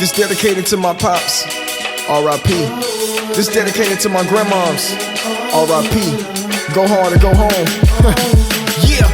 This dedicated to my pops, R.I.P. This dedicated to my grandmoms, R.I.P. Go hard or go home. Yeah.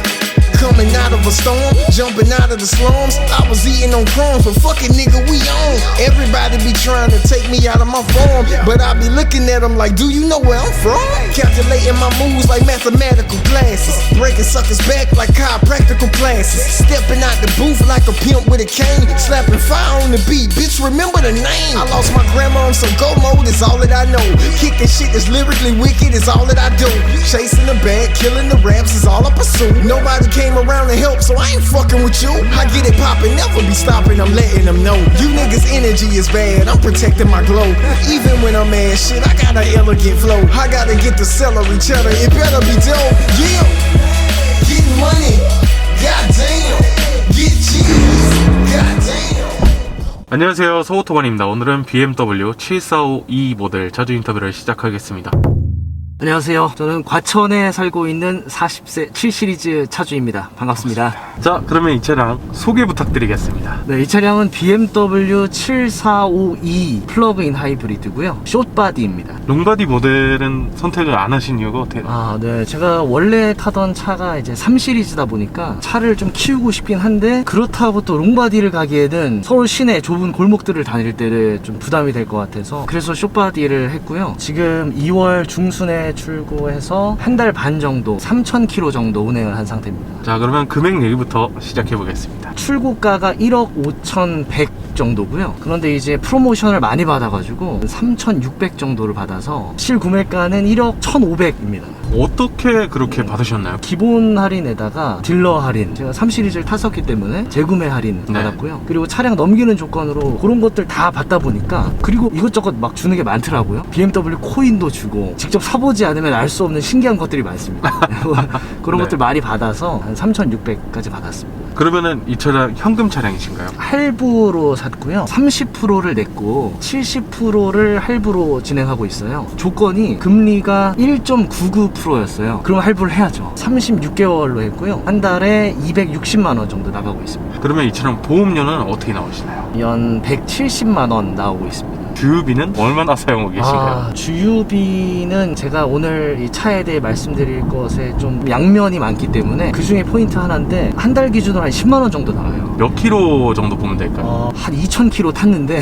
Coming out of a storm, jumping out of the slums. I was eating on crumbs, but fucking nigga, we on. Everybody be trying to take me out of my form, but I be looking at them like, do you know where I'm from? Calculating my moves like mathematical classes, breaking suckers back like chiropractical classes. Stepping out the booth like a pimp with a cane, slapping fire on the beat, bitch, remember the name. I lost my grandma on some go mode, is all that I know. Kicking shit that's lyrically wicked is all that I do. Chasing the bag, killing the raps is all I pursue. Nobody came around to help, so I ain't fucking with you. I get it poppin', never be stopping, I'm letting them know. You niggas' energy is bad, I'm protecting my glow. Even when I'm mad, shit, I got an elegant flow. I gotta get the celery cheddar, it better be dope. Yeah, getting money, goddamn. Get cheese, goddamn. 안녕하세요, 서오토반입니다. 오늘은 BMW 7452 모델 자주 인터뷰를 시작하겠습니다. 안녕하세요. 저는 과천에 살고 있는 40세 7시리즈 차주입니다. 반갑습니다. 자, 그러면 이 차량 소개 부탁드리겠습니다. 네, 이 차량은 BMW 7452 플러그인 하이브리드고요. 숏바디입니다. 롱바디 모델은 선택을 안 하신 이유가 어때요? 네. 제가 원래 타던 차가 이제 3시리즈다 보니까 차를 좀 키우고 싶긴 한데, 그렇다고 또 롱바디를 가기에는 서울 시내 좁은 골목들을 다닐 때 좀 부담이 될 것 같아서, 그래서 숏바디를 했고요. 지금 2월 중순에 출고해서 한 달 반 정도 3,000km 정도 운행을 한 상태입니다. 자, 그러면 금액 얘기부터 시작해 보겠습니다. 출고가가 1억 5,100 정도고요. 그런데 이제 프로모션을 많이 받아가지고 3,600 정도를 받아서 실구매가는 1억 1,500입니다. 어떻게 그렇게 받으셨나요? 기본 할인에다가 딜러 할인, 제가 3시리즈를 탔었기 때문에 재구매 할인 받았고요. 그리고 차량 넘기는 조건으로 그런 것들 다 받다 보니까, 그리고 이것저것 막 주는 게 많더라고요. BMW 코인도 주고, 직접 사보지 않으면 알 수 없는 신기한 것들이 많습니다. 그런 것들 많이 받아서 한 3,600까지 받았습니다. 그러면은 이 차량 현금 차량이신가요? 할부로 샀고요. 30%를 냈고 70%를 할부로 진행하고 있어요. 조건이 금리가 1.99%였어요. 그럼 할부를 해야죠. 36개월로 했고요. 한 달에 260만 원 정도 나가고 있습니다. 그러면 이 차량 보험료는 어떻게 나오시나요? 연 170만 원 나오고 있습니다. 주유비는 얼마나 사용하고 계신가요? 주유비는 제가 오늘 이 차에 대해 말씀드릴 것에 좀 양면이 많기 때문에 그 중에 포인트 하나인데, 한 달 기준으로 한 10만 원 정도 나와요. 몇 킬로 정도 보면 될까요? 한 2,000km 탔는데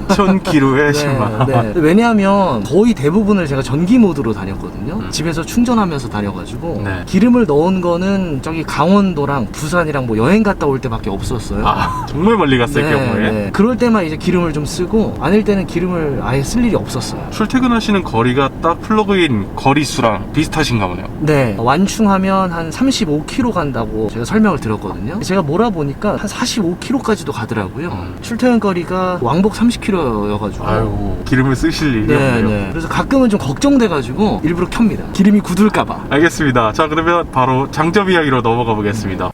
2,000km에 10만 원. 네. 왜냐하면 거의 대부분을 제가 전기 모드로 다녔거든요. 집에서 충전하면서 다녀가지고 네. 기름을 넣은 거는 저기 강원도랑 부산이랑 뭐 여행 갔다 올 때밖에 없었어요. 정말 멀리 갔을 경우에? 네. 그럴 때만 이제 기름을 좀 쓰고, 아닐 때는 기름을 아예 쓸 일이 없었어요. 출퇴근하시는 거리가 딱 플러그인 거리수랑 비슷하신가 보네요. 네, 완충하면 한 35km 간다고 제가 설명을 들었거든요. 제가 몰아보니까 한 45km까지도 가더라고요. 출퇴근 거리가 왕복 30km여가지고. 아유, 기름을 쓰실 일이 없네요. 네. 그래서 가끔은 좀 걱정돼가지고 일부러 켭니다. 기름이 굳을까봐. 알겠습니다. 자, 그러면 바로 장점 이야기로 넘어가 보겠습니다.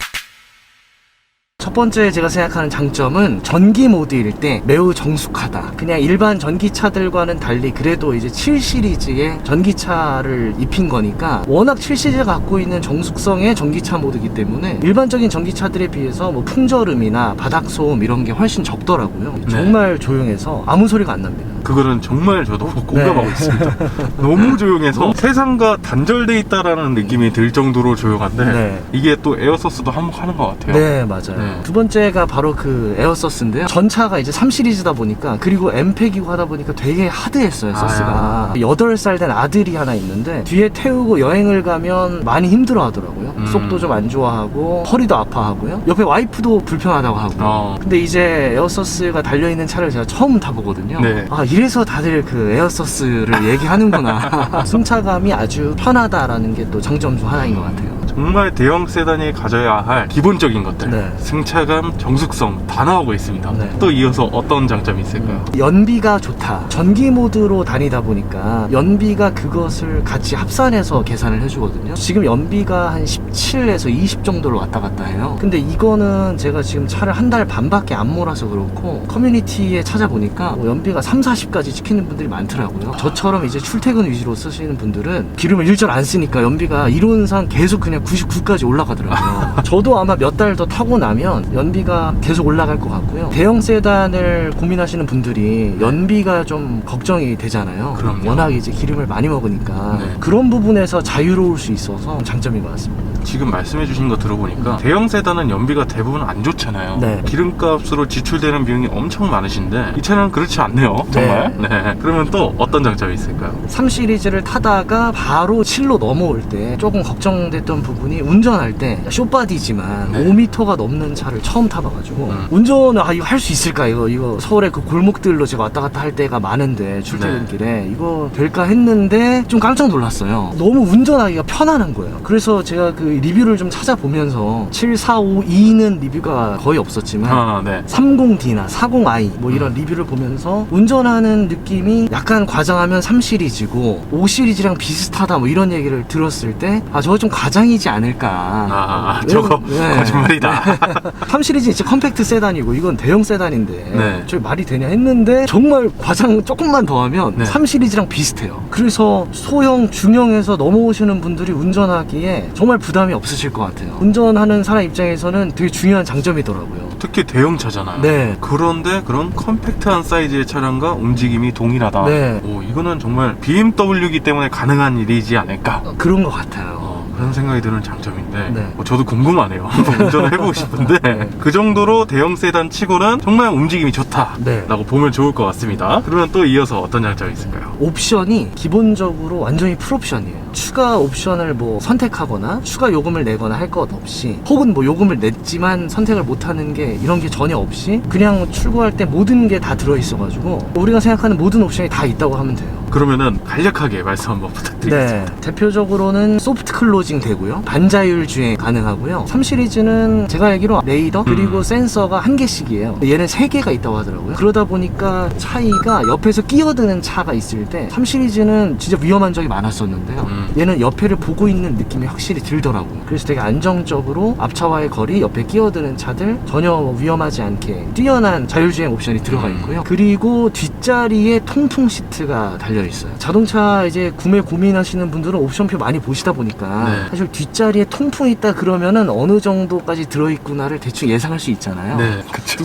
첫 번째 제가 생각하는 장점은 전기 모드일 때 매우 정숙하다. 그냥 일반 전기차들과는 달리 그래도 이제 7시리즈의 전기차를 입힌 거니까, 워낙 7시리즈가 갖고 있는 정숙성의 전기차 모드이기 때문에 일반적인 전기차들에 비해서 뭐 풍절음이나 바닥소음 이런 게 훨씬 적더라고요. 정말 조용해서 아무 소리가 안 납니다. 그거는 정말 저도 공감하고 있습니다. 너무 조용해서 세상과 단절돼 있다라는 느낌이 들 정도로 조용한데, 이게 또 에어서스도 한몫하는 것 같아요. 네, 맞아요. 두 번째가 바로 그 에어서스인데요. 전차가 이제 3시리즈다 보니까, 그리고 엠팩이고 하다 보니까 되게 하드했어요, 서스가. 8살 된 아들이 하나 있는데 뒤에 태우고 여행을 가면 많이 힘들어 하더라고요. 속도 좀 안 좋아하고 허리도 아파하고요. 옆에 와이프도 불편하다고 하고요. 근데 이제 에어서스가 달려있는 차를 제가 처음 타보거든요. 이래서 다들 그 에어서스를 얘기하는구나. 승차감이 아주 편하다라는 게 또 장점 중 하나인 것 같아요. 정말 대형 세단이 가져야 할 기본적인 것들, 승차감, 정숙성 다 나오고 있습니다. 또 이어서 어떤 장점이 있을까요? 연비가 좋다. 전기 모드로 다니다 보니까 연비가 그것을 같이 합산해서 계산을 해주거든요. 지금 연비가 한 17에서 20 정도로 왔다 갔다 해요. 근데 이거는 제가 지금 차를 한 달 반밖에 안 몰아서 그렇고, 커뮤니티에 찾아보니까 뭐 연비가 3, 40까지 찍히는 분들이 많더라고요. 저처럼 이제 출퇴근 위주로 쓰시는 분들은 기름을 일절 안 쓰니까 연비가 이론상 계속 그냥 그냥 99까지 올라가더라고요. 저도 아마 몇 달 더 타고 나면 연비가 계속 올라갈 것 같고요. 대형 세단을 고민하시는 분들이 연비가 좀 걱정이 되잖아요. 그럼요. 워낙 이제 기름을 많이 먹으니까 네. 그런 부분에서 자유로울 수 있어서 장점인 것 같습니다. 지금 말씀해 주신 거 들어보니까 대형 세단은 연비가 대부분 안 좋잖아요. 네. 기름값으로 지출되는 비용이 엄청 많으신데 이 차는 그렇지 않네요. 정말. 네. 그러면 또 어떤 장점이 있을까요? 3 시리즈를 타다가 바로 7로 넘어올 때 조금 걱정됐던 부분이 운전할 때 쇼바디지만 네. 5m가 넘는 차를 처음 타봐가지고 운전을 이거 할 수 있을까 이거 서울의 그 골목들로 제가 왔다 갔다 할 때가 많은데 출퇴근길에 이거 될까 했는데 좀 깜짝 놀랐어요. 너무 운전하기가 편안한 거예요. 그래서 제가 그 리뷰를 좀 찾아보면서 7452는 리뷰가 거의 없었지만 네. 30D나 40i 뭐 이런 리뷰를 보면서 운전하는 느낌이 약간 과장하면 3 시리즈고 5 시리즈랑 비슷하다 뭐 이런 얘기를 들었을 때 저거 좀 과장이지 않을까. 저거 네. 거짓말이다. 3 시리즈 진짜 컴팩트 세단이고 이건 대형 세단인데 네. 저게 말이 되냐 했는데 정말 과장 조금만 더 하면 네. 3 시리즈랑 비슷해요. 그래서 소형, 중형에서 넘어오시는 분들이 운전하기에 정말 부담이 없으실 것 같아요. 운전하는 사람 입장에서는 되게 중요한 장점이더라고요. 특히 대형차잖아요. 네. 그런데 그런 컴팩트한 사이즈의 차량과 움직임이 동일하다. 네. 이거는 정말 BMW이기 때문에 가능한 일이지 않을까. 그런 것 같아요. 그런 생각이 드는 장점인데 네. 저도 궁금하네요. 운전을 해보고 싶은데 네. 그 정도로 대형 세단 치고는 정말 움직임이 좋다라고 네. 보면 좋을 것 같습니다. 그러면 또 이어서 어떤 장점이 있을까요? 옵션이 기본적으로 완전히 풀옵션이에요. 추가 옵션을 뭐 선택하거나 추가 요금을 내거나 할 것 없이 혹은 뭐 요금을 냈지만 선택을 못하는 게 이런 게 전혀 없이 그냥 출고할 때 모든 게 다 들어있어가지고 우리가 생각하는 모든 옵션이 다 있다고 하면 돼요. 그러면은 간략하게 말씀 한번 부탁드리겠습니다. 네, 대표적으로는 소프트 클로징 되고요, 반자율 주행 가능하고요. 3 시리즈는 제가 알기로 레이더 그리고 센서가 1개씩이에요. 얘는 3개가 있다고 하더라고요. 그러다 보니까 차이가 옆에서 끼어드는 차가 있을 때 3 시리즈는 진짜 위험한 적이 많았었는데요. 얘는 옆에를 보고 있는 느낌이 확실히 들더라고요. 그래서 되게 안정적으로 앞차와의 거리, 옆에 끼어드는 차들 전혀 위험하지 않게 뛰어난 자율주행 옵션이 들어가 있고요. 그리고 뒷자리에 통풍 시트가 달려 있어요. 자동차 이제 구매 고민하시는 분들은 옵션표 많이 보시다 보니까 네. 사실 뒷자리에 통풍이 있다 그러면은 어느 정도까지 들어있구나를 대충 예상할 수 있잖아요. 네, 그쵸.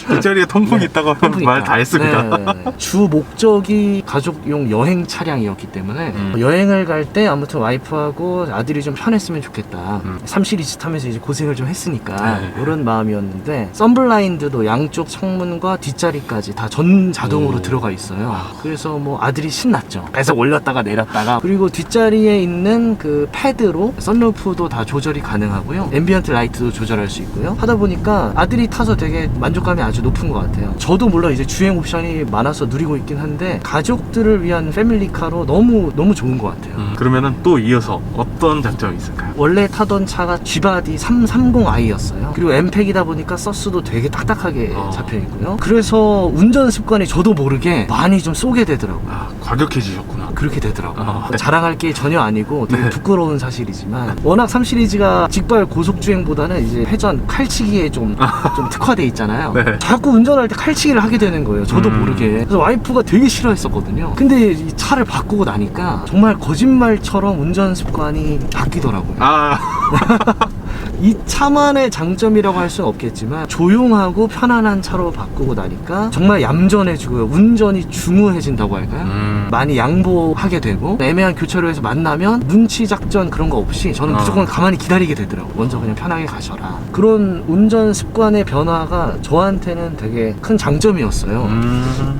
뒷자리에 통풍이 있다고 하면 통풍이 말 있다. 다 했습니다. 네. 주 목적이 가족용 여행 차량이었기 때문에 여행을 갈 때 아무튼 와이프하고 아들이 좀 편했으면 좋겠다. 3 시리즈 타면서 이제 고생을 좀 했으니까 네. 이런 마음이었는데 썬블라인드도 양쪽 창문과 뒷자리까지 다 전 자동으로 들어가 있어요. 그래서 뭐 아들이 신났죠. 계속 올렸다가 내렸다가. 그리고 뒷자리에 있는 그 패드로 선루프도 다 조절이 가능하고요. 앰비언트 라이트도 조절할 수 있고요. 하다 보니까 아들이 타서 되게 만족감이 아주 높은 것 같아요. 저도 물론 이제 주행 옵션이 많아서 누리고 있긴 한데 가족들을 위한 패밀리카로 너무 좋은 것 같아요. 그러면은 또 이어서 어떤 장점이 있을까요? 원래 타던 차가 G바디 330i였어요. 그리고 M팩이다 보니까 서스도 되게 딱딱하게 잡혀있고요. 그래서 운전 습관이 저도 모르게 많이 좀 쏘게 되더라고요. 과격해지셨구나. 그렇게 되더라고요. 네. 자랑할 게 전혀 아니고 되게 네. 부끄러운 사실이지만 워낙 3 시리즈가 직발 고속주행보다는 이제 회전 칼치기에 좀 특화돼 있잖아요. 네. 자꾸 운전할 때 칼치기를 하게 되는 거예요. 저도 모르게. 그래서 와이프가 되게 싫어했었거든요. 근데 이 차를 바꾸고 나니까 정말 거짓말처럼 운전 습관이 바뀌더라고요. 이 차만의 장점이라고 할 수는 없겠지만 조용하고 편안한 차로 바꾸고 나니까 정말 얌전해지고요. 운전이 중후해진다고 할까요? 많이 양보하게 되고 애매한 교차로에서 만나면 눈치 작전 그런 거 없이 저는 무조건 가만히 기다리게 되더라고요. 먼저 그냥 편하게 가셔라. 그런 운전 습관의 변화가 저한테는 되게 큰 장점이었어요.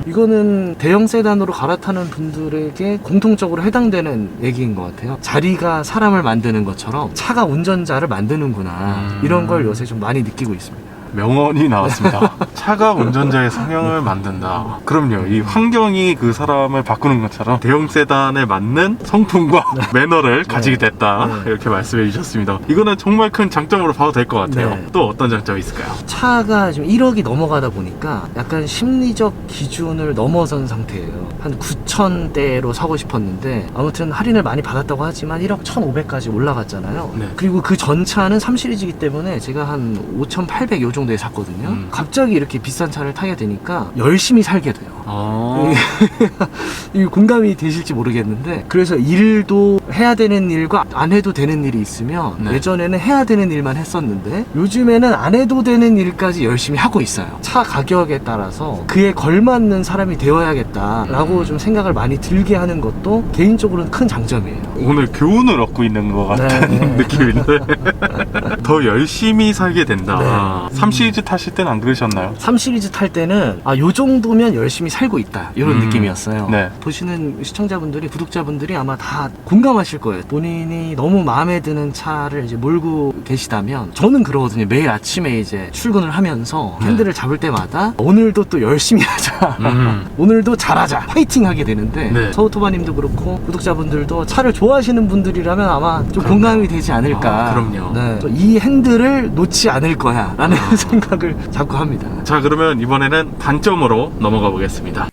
이거는 대형 세단으로 갈아타는 분들에게 공통적으로 해당되는 얘기인 것 같아요. 자리가 사람을 만드는 것처럼 차가 운전자를 만드는구나. 이런 걸 요새 좀 많이 느끼고 있습니다. 명언이 나왔습니다. 차가 운전자의 성향을 만든다. 그럼요. 이 환경이 그 사람을 바꾸는 것처럼 대형 세단에 맞는 성품과 매너를 가지게 됐다. 이렇게 말씀해 주셨습니다. 이거는 정말 큰 장점으로 봐도 될 것 같아요. 네. 또 어떤 장점이 있을까요? 차가 지금 1억이 넘어가다 보니까 약간 심리적 기준을 넘어선 상태예요. 한 9,000대로 사고 싶었는데 아무튼 할인을 많이 받았다고 하지만 1억 1,500까지 올라갔잖아요. 네. 그리고 그 전 차는 3 시리즈이기 때문에 제가 한 5,800 요 정도에 샀거든요. 갑자기 이렇게 비싼 차를 타게 되니까 열심히 살게 돼요. 이 공감이 되실지 모르겠는데 그래서 일도 해야 되는 일과 안 해도 되는 일이 있으면 네. 예전에는 해야 되는 일만 했었는데 요즘에는 안 해도 되는 일까지 열심히 하고 있어요. 차 가격에 따라서 그에 걸맞는 사람이 되어야겠다라고 좀 생각을 많이 들게 하는 것도 개인적으로는 큰 장점이에요. 오늘 교훈을 얻고 있는 것 같은 네. 느낌인데 더 열심히 살게 된다. 네. 3 시리즈 타실 땐 안 그러셨나요? 3 시리즈 탈 때는 요 정도면 열심히 살고 있다 이런 느낌이었어요. 네. 보시는 시청자분들이 구독자분들이 아마 다 공감하실 거예요. 본인이 너무 마음에 드는 차를 이제 몰고 계시다면 저는 그러거든요. 매일 아침에 이제 출근을 하면서 핸들을 잡을 때마다 오늘도 또 열심히 하자 오늘도 잘하자 파이팅 하게 되는데 네. 서우토바님도 그렇고 구독자분들도 차를 좋아하시는 분들이라면 아마 좀 공감이 되지 않을까. 그럼요. 네. 이 핸들을 놓지 않을 거야 라는 생각을 자꾸 합니다. 자, 그러면 이번에는 단점으로 넘어가 보겠습니다.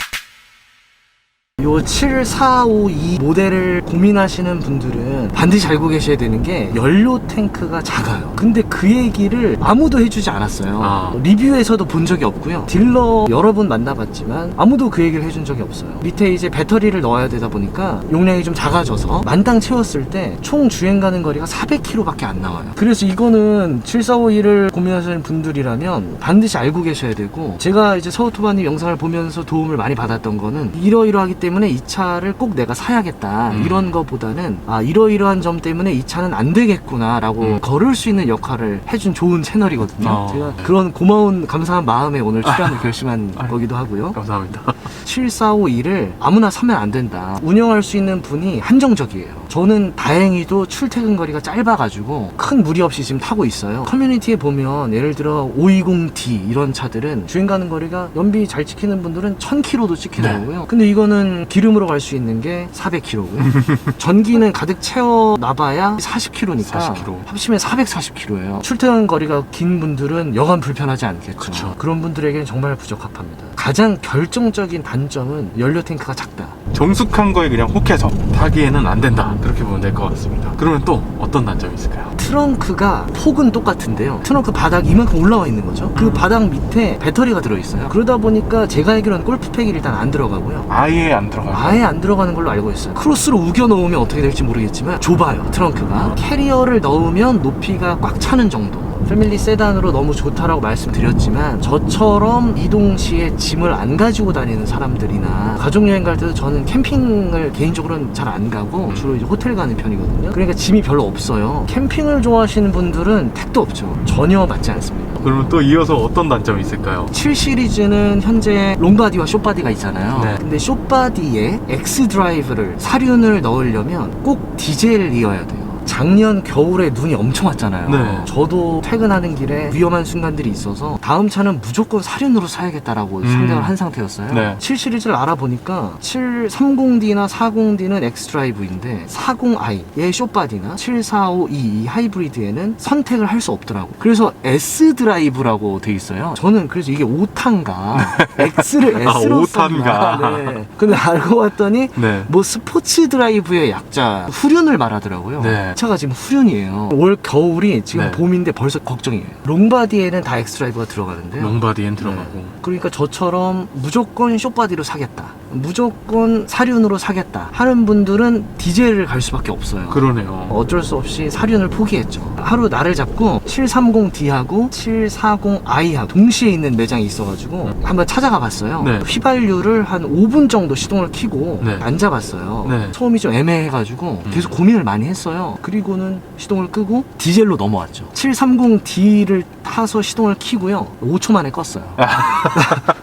요 7452 모델을 고민하시는 분들은 반드시 알고 계셔야 되는 게 연료 탱크가 작아요. 근데 그 얘기를 아무도 해주지 않았어요. 리뷰에서도 본 적이 없고요. 딜러 여러 분 만나봤지만 아무도 그 얘기를 해준 적이 없어요. 밑에 이제 배터리를 넣어야 되다 보니까 용량이 좀 작아져서 만땅 채웠을 때 총 주행 가는 거리가 400km밖에 안 나와요. 그래서 이거는 7452를 고민하시는 분들이라면 반드시 알고 계셔야 되고, 제가 이제 서우토바님 영상을 보면서 도움을 많이 받았던 거는 이러이러하기 때문에 이 차를 꼭 내가 사야겠다 이런 거보다는 이러이러한 점 때문에 이 차는 안 되겠구나 라고 걸을 수 있는 역할을 해준 좋은 채널이거든요. 제가 그런 고마운 감사한 마음에 오늘 출연을 결심한 거기도 하고요. 감사합니다. 7452를 아무나 사면 안 된다. 운영할 수 있는 분이 한정적이에요. 저는 다행히도 출퇴근 거리가 짧아가지고 큰 무리 없이 지금 타고 있어요. 커뮤니티에 보면 예를 들어 520D 이런 차들은 주행 가는 거리가 연비 잘 찍히는 분들은 1000km도 찍히더라고요. 네. 근데 이거는 기름으로 갈 수 있는 게 400km고요. 전기는 가득 채워놔봐야 40km니까 40km. 합치면 440km예요. 출퇴근 거리가 긴 분들은 여간 불편하지 않겠죠. 그쵸. 그런 분들에게는 정말 부적합합니다. 가장 결정적인 단점은 연료 탱크가 작다. 정숙한 거에 그냥 혹해서 타기에는 안 된다. 그렇게 보면 될 것 같습니다. 그러면 또 어떤 단점이 있을까요? 트렁크가 폭은 똑같은데요. 트렁크 바닥이 이만큼 올라와 있는 거죠. 그 바닥 밑에 배터리가 들어있어요. 그러다 보니까 제가 알기로는 골프팩이 일단 안 들어가고요. 아예 안 들어가요. 아예 안 들어가는 걸로 알고 있어요. 크로스로 우겨 넣으면 어떻게 될지 모르겠지만 좁아요, 트렁크가. 캐리어를 넣으면 높이가 꽉 차는 정도. 패밀리 세단으로 너무 좋다라고 말씀드렸지만 저처럼 이동 시에 짐을 안 가지고 다니는 사람들이나 가족여행 갈 때도 저는 캠핑을 개인적으로는 잘 안 가고 주로 이제 호텔 가는 편이거든요. 그러니까 짐이 별로 없어요. 캠핑을 좋아하시는 분들은 택도 없죠. 전혀 맞지 않습니다. 그러면 또 이어서 어떤 단점이 있을까요? 7 시리즈는 현재 롱바디와 숏바디가 있잖아요. 네. 근데 숏바디에 X드라이브를 사륜을 넣으려면 꼭 디젤이어야 돼요. 작년 겨울에 눈이 엄청 왔잖아요. 네. 저도 퇴근하는 길에 위험한 순간들이 있어서 다음 차는 무조건 사륜으로 사야겠다라고 생각을 한 상태였어요. 네. 7 시리즈를 알아보니까 730D나 40D는 X드라이브인데 40i의 숏바디나 7452 이 하이브리드에는 선택을 할 수 없더라고. 그래서 S드라이브라고 돼 있어요. 저는 그래서 이게 5탄가 X를 S로 5탄가. 썼나. 네. 근데 알고 봤더니 네. 뭐 스포츠 드라이브의 약자 후륜을 말하더라고요. 네. 차가 지금 후륜이에요. 올 겨울이 지금 네. 봄인데 벌써 걱정이에요. 롱바디에는 다 X드라이브가 들어가는데요. 롱바디엔 들어가고. 그러니까 저처럼 무조건 숏바디로 사겠다, 무조건 사륜으로 사겠다 하는 분들은 디젤을 갈 수밖에 없어요. 그러네요. 어쩔 수 없이 사륜을 포기했죠. 하루 날을 잡고 730D하고 740i하고 동시에 있는 매장이 있어가지고 한번 찾아가 봤어요. 네. 휘발유를 한 5분 정도 시동을 켜고 네. 앉아봤어요. 네. 처음이 좀 애매해가지고 계속 고민을 많이 했어요. 그리고는 시동을 끄고 디젤로 넘어왔죠. 730D를 타서 시동을 켜고요, 5초 만에 껐어요.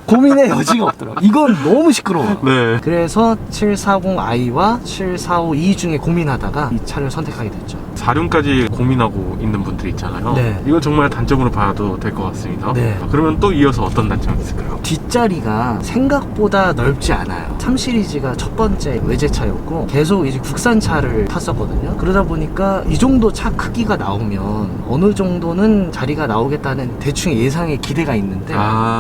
고민의 여지가 없더라고요. 이건 너무 시끄러워요. 네. 그래서 740i와 7452 중에 고민하다가 이 차를 선택하게 됐죠. 사륜까지 고민하고 있는 분들이 있잖아요. 네. 이건 정말 단점으로 봐도 될 것 같습니다. 네. 그러면 또 이어서 어떤 단점이 있을까요? 뒷자리가 생각보다 넓지 않아요. 3 시리즈가 첫 번째 외제차였고 계속 이제 국산차를 탔었거든요. 그러다 보니까 이 정도 차 크기가 나오면 어느 정도는 자리가 나오겠다는 대충 예상의 기대가 있는데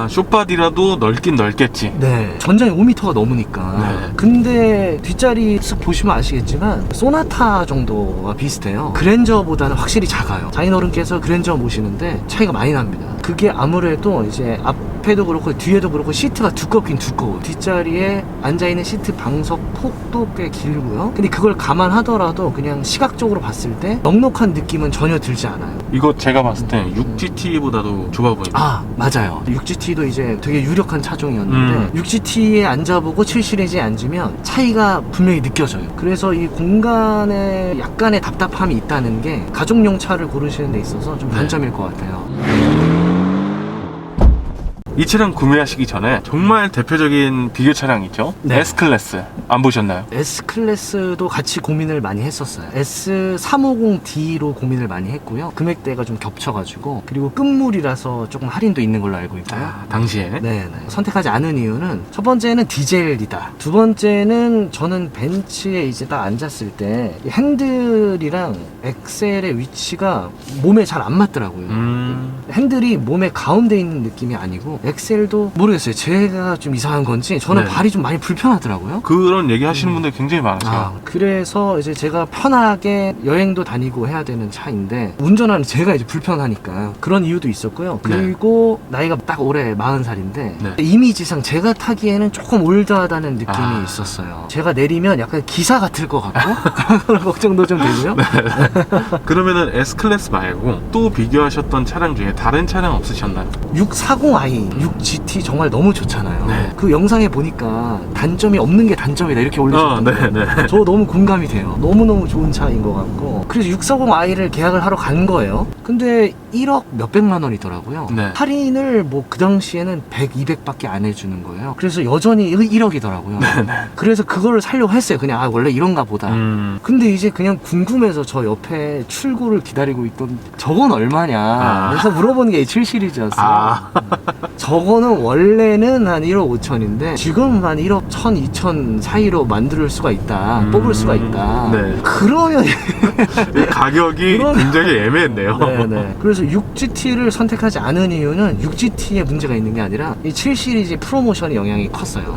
숏바디라도 넓긴 넓겠지. 네, 전장이 5m가 넘으니까. 네. 근데 뒷자리 쓱 보시면 아시겠지만 소나타 정도와 비슷해요. 그랜저보다는 확실히 작아요. 장인어른께서 그랜저 모시는데 차이가 많이 납니다. 그게 아무래도 이제 앞 앞에도 그렇고 뒤에도 그렇고 시트가 두껍긴 두꺼워. 뒷자리에 앉아있는 시트 방석 폭도 꽤 길고요. 근데 그걸 감안하더라도 그냥 시각적으로 봤을 때 넉넉한 느낌은 전혀 들지 않아요. 이거 제가 봤을 때 6GT보다도 좁아 보여요. 아 맞아요. 6GT도 이제 되게 유력한 차종이었는데 6GT에 앉아보고 7 시리즈에 앉으면 차이가 분명히 느껴져요. 그래서 이 공간에 약간의 답답함이 있다는 게 가족용 차를 고르시는 데 있어서 좀 단점일 것 같아요. 이 차량 구매하시기 전에 정말 대표적인 비교 차량 있죠? 네. S클래스 안 보셨나요? S클래스도 같이 고민을 많이 했었어요. S350D로 고민을 많이 했고요. 금액대가 좀 겹쳐가지고, 그리고 끝물이라서 조금 할인도 있는 걸로 알고 있고요. 아, 당시에 네. 선택하지 않은 이유는 첫 번째는 디젤이다. 두 번째는 저는 벤츠에 이제 딱 앉았을 때 핸들이랑 엑셀의 위치가 몸에 잘 안 맞더라고요. 핸들이 몸의 가운데 있는 느낌이 아니고 엑셀도 모르겠어요. 제가 좀 이상한 건지 저는 네. 발이 좀 많이 불편하더라고요. 그런 얘기 하시는 분들 굉장히 많으세요. 아, 그래서 이제 제가 편하게 여행도 다니고 해야 되는 차인데 운전하는 제가 이제 불편하니까 그런 이유도 있었고요. 그리고 나이가 딱 올해 40살인데 네. 이미지상 제가 타기에는 조금 올드하다는 느낌이 아. 있었어요. 제가 내리면 약간 기사 같을 것 같고 그런 걱정도 좀 되고요. 그러면은 S클래스 말고 또 비교하셨던 차량 중에 다른 차량 없으셨나요? 640i, 6GT 정말 너무 좋잖아요. 네. 그 영상에 보니까 단점이 없는 게 단점이다 이렇게 올리셨던데 네. 저 너무 공감이 돼요. 너무너무 좋은 차인 것 같고 그래서 640i를 계약을 하러 간 거예요. 근데 1억 몇백만 원이더라고요. 네. 할인을 뭐 그 당시에는 100, 200밖에 안 해주는 거예요. 그래서 여전히 1억이더라고요. 그래서 그거를 사려고 했어요. 그냥 원래 이런가 보다. 근데 이제 그냥 궁금해서 저 옆에 출고를 기다리고 있던 저건 얼마냐 그래서 물어보는 게 7 시리즈였어요. 저거는 원래는 한 1억 5천인데 지금 한 1억 1천, 2천 사이로 만들 수가 있다. 뽑을 수가 있다. 네. 그러면 이 가격이 굉장히 애매했네요. 네네. 그래서 6GT를 선택하지 않은 이유는 6GT에 문제가 있는 게 아니라 이 7 시리즈 프로모션의 영향이 컸어요.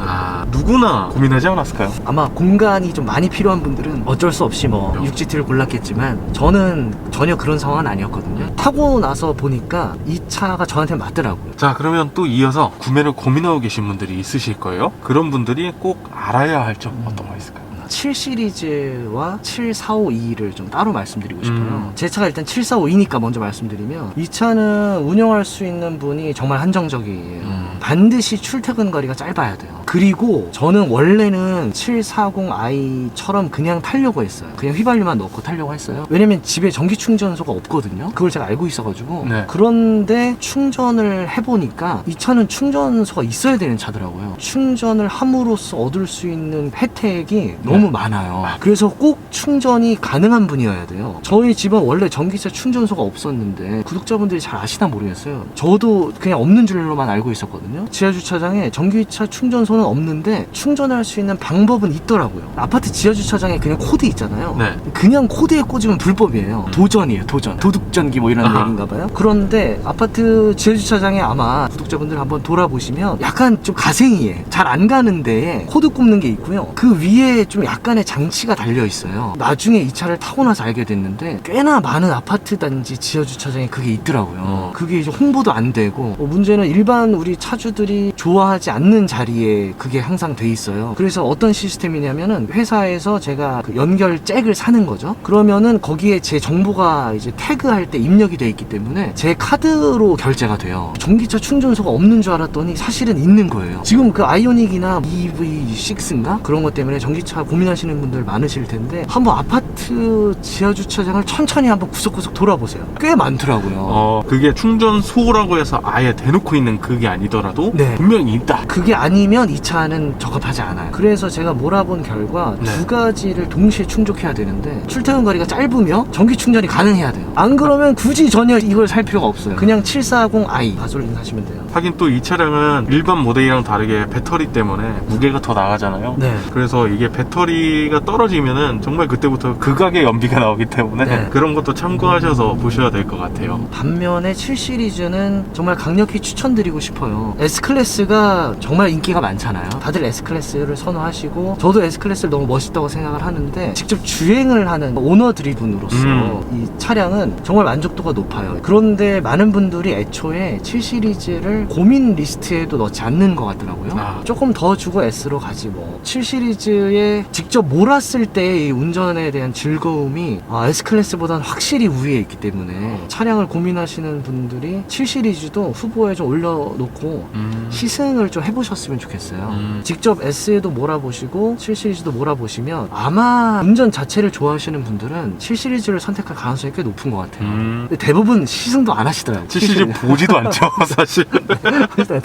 누구나 고민하지 않았을까요? 아마 공간이 좀 많이 필요한 분들은 어쩔 수 없이 뭐 6GT를 골랐겠지만 저는 전혀 그런 상황은 아니었거든요. 타고 나서 보니까 이 차가 저한테 맞더라고요. 자, 그러면 또 이어서 구매를 고민하고 계신 분들이 있으실 거예요. 그런 분들이 꼭 알아야 할 점 어떤 거 있을까요? 7 시리즈와 7452를 좀 따로 말씀드리고 싶어요. 제 차가 일단 7452니까 먼저 말씀드리면 이 차는 운영할 수 있는 분이 정말 한정적이에요. 반드시 출퇴근 거리가 짧아야 돼요. 그리고 저는 원래는 740i처럼 그냥 타려고 했어요. 그냥 휘발유만 넣고 타려고 했어요. 왜냐면 집에 전기 충전소가 없거든요. 그걸 제가 알고 있어가지고. 네. 그런데 충전을 해보니까 이 차는 충전소가 있어야 되는 차더라고요. 충전을 함으로써 얻을 수 있는 혜택이 너무 많아요. 그래서 꼭 충전이 가능한 분이어야 돼요. 저희 집은 원래 전기차 충전소가 없었는데 구독자분들이 잘 아시나 모르겠어요. 저도 그냥 없는 줄로만 알고 있었거든요. 지하주차장에 전기차 충전소는 없는데 충전할 수 있는 방법은 있더라고요. 아파트 지하주차장에 그냥 코드 있잖아요. 네. 그냥 코드에 꽂으면 불법이에요. 도전이에요, 도전. 도둑전기 뭐 이런 얘기인가 봐요. 그런데 아파트 지하주차장에 아마 구독자분들 한번 돌아보시면 약간 좀 가생이에 잘 안 가는 데에 코드 꼽는 게 있고요. 그 위에 좀 약간의 장치가 달려 있어요. 나중에 이 차를 타고 나서 알게 됐는데 꽤나 많은 아파트 단지 지하주차장에 그게 있더라고요. 그게 이제 홍보도 안 되고 문제는 일반 우리 차주들이 좋아하지 않는 자리에 그게 항상 돼 있어요. 그래서 어떤 시스템이냐면은 회사에서 제가 그 연결 잭을 사는 거죠. 그러면은 거기에 제 정보가 이제 태그할 때 입력이 돼 있기 때문에 제 카드로 결제가 돼요. 전기차 충전소가 없는 줄 알았더니 사실은 있는 거예요. 지금 그 아이오닉이나 EV6인가? 그런 것 때문에 전기차 고민하시는 분들 많으실 텐데 한번 아파트 지하주차장을 천천히 한번 구석구석 돌아보세요. 꽤 많더라고요. 그게 충전소라고 해서 아예 대놓고 있는 그게 아니더라도 네. 분명히 있다. 그게 아니면 이 차는 적합하지 않아요. 그래서 제가 몰아본 결과 네. 두 가지를 동시에 충족해야 되는데 출퇴근 거리가 짧으며 전기 충전이 가능해야 돼요. 안 그러면 굳이 전혀 이걸 살 필요가 없어요. 그냥 740i 가솔린 사시면 돼요. 하긴 또 이 차량은 일반 모델이랑 다르게 배터리 때문에 무게가 더 나가잖아요. 네. 그래서 이게 배터리 주행거리가 떨어지면은 정말 그때부터 극악의 연비가 나오기 때문에 네. 그런 것도 참고하셔서 보셔야 될 것 같아요. 반면에 7 시리즈는 정말 강력히 추천드리고 싶어요. S클래스가 정말 인기가 많잖아요. 다들 S클래스를 선호하시고 저도 S클래스를 너무 멋있다고 생각을 하는데 직접 주행을 하는 오너들이 분으로서 이 차량은 정말 만족도가 높아요. 그런데 많은 분들이 애초에 7 시리즈를 고민 리스트에도 넣지 않는 것 같더라고요. 조금 더 주고 S로 가지 뭐. 7 시리즈에 직접 몰았을 때의 이 운전에 대한 즐거움이 S클래스보다는 확실히 우위에 있기 때문에 차량을 고민하시는 분들이 7 시리즈도 후보에 좀 올려놓고 시승을 좀 해보셨으면 좋겠어요. 직접 S에도 몰아보시고 7 시리즈도 몰아보시면 아마 운전 자체를 좋아하시는 분들은 7 시리즈를 선택할 가능성이 꽤 높은 것 같아요. 근데 대부분 시승도 안 하시더라고요. 7 시리즈 보지도 않죠, 사실.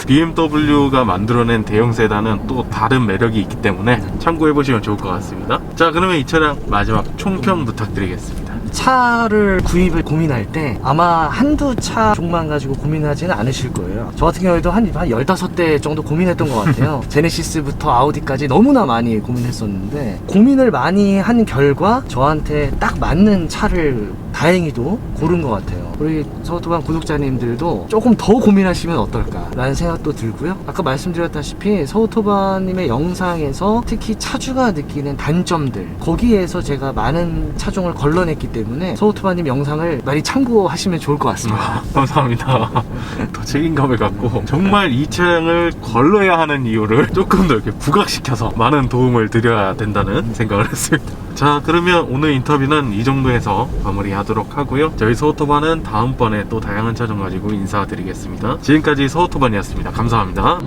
BMW가 만들어낸 대형 세단은 또 다른 매력이 있기 때문에 참고해보시면 좋을 것 같습니다. 자, 그러면 이 차량 마지막 총평 부탁드리겠습니다. 차를 구입을 고민할 때 아마 한두 차 종만 가지고 고민하지는 않으실 거예요. 저 같은 경우에도 한 15대 정도 고민했던 것 같아요. 제네시스부터 아우디까지 너무나 많이 고민했었는데 고민을 많이 한 결과 저한테 딱 맞는 차를 다행히도 고른 것 같아요. 우리 서우토반 구독자님들도 조금 더 고민하시면 어떨까 라는 생각도 들고요. 아까 말씀드렸다시피 서우토반님의 영상에서 특히 차주가 느끼는 단점들 거기에서 제가 많은 차종을 걸러냈기 때문에 서우토반님 영상을 많이 참고하시면 좋을 것 같습니다. 감사합니다. 더 책임감을 갖고 정말 이 차량을 걸러야 하는 이유를 조금 더 이렇게 부각시켜서 많은 도움을 드려야 된다는 생각을 했습니다. 자, 그러면 오늘 인터뷰는 이 정도에서 마무리하도록 하고요. 저희 서우토반은 다음번에 또 다양한 차종 가지고 인사드리겠습니다. 지금까지 서우토반이었습니다. 감사합니다.